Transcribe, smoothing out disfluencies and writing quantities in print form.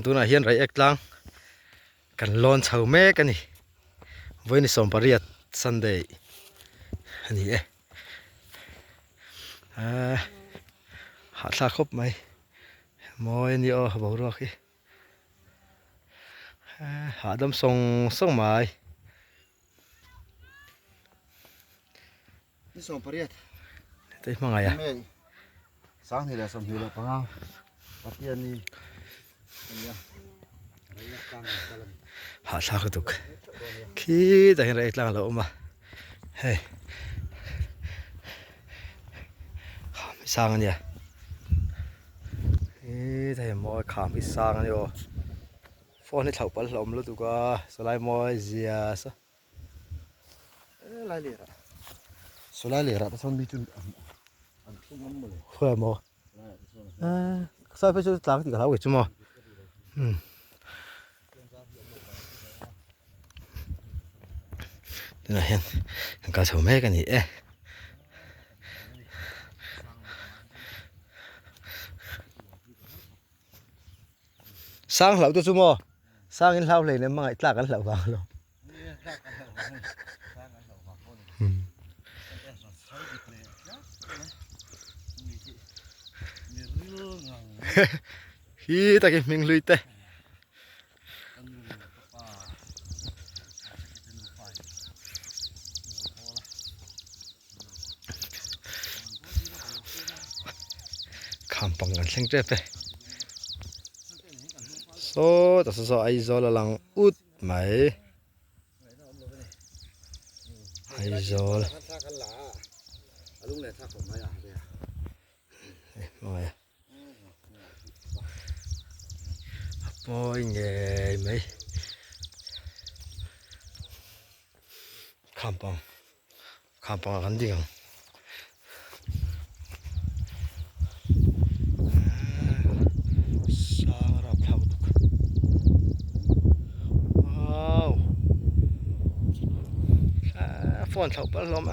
ตัวน่ะเฮียนไรเอกลังกันลอนเฉาแม่กันนี่ไว้ในสมปริยัติซันเดย์อันนี้หาทาครบไหมมอยนี่บอกรอกหาดำส่งไม้นี่ส่งปริยัติได้มาไงสร้างที่ไหนสมหิวแล้วปังเอาปฏิญาณนี่หาทาคุกขี้แต่เห็นไรเอกลังเรามาเฮ้ยไม่สร้างอันเนี่ยแต่มอยขามไม่สร้างอันนี้ฟอนให้เถาปัลลมแล้วตัวก็สไลมอยเสียซะลายเหลี่ยสลายเหลี่ยแต่ส่วนมีจุดอันทุ่มน้ำเลยเพื่อมอใส่ไปจุดหลังที่เขาเวทมอนี่นะเห็นการเฉาแม่กันนี่สร้างเหล่าตัวจุมอสร้างอินเหล่าเลยเนี่ยมั่งไอ้ตากันเหล่าบางเราฮีตะกี้มิงลุยเตะคำปังกันเซ็งเจ็บไปแต่สไอโซละลังอุดไหมไอโซละลุงเลยทักผมไม่ได้ไม่ปอยเงี้ยไหมคำปังกันดีกันฟอนเถาปลาลม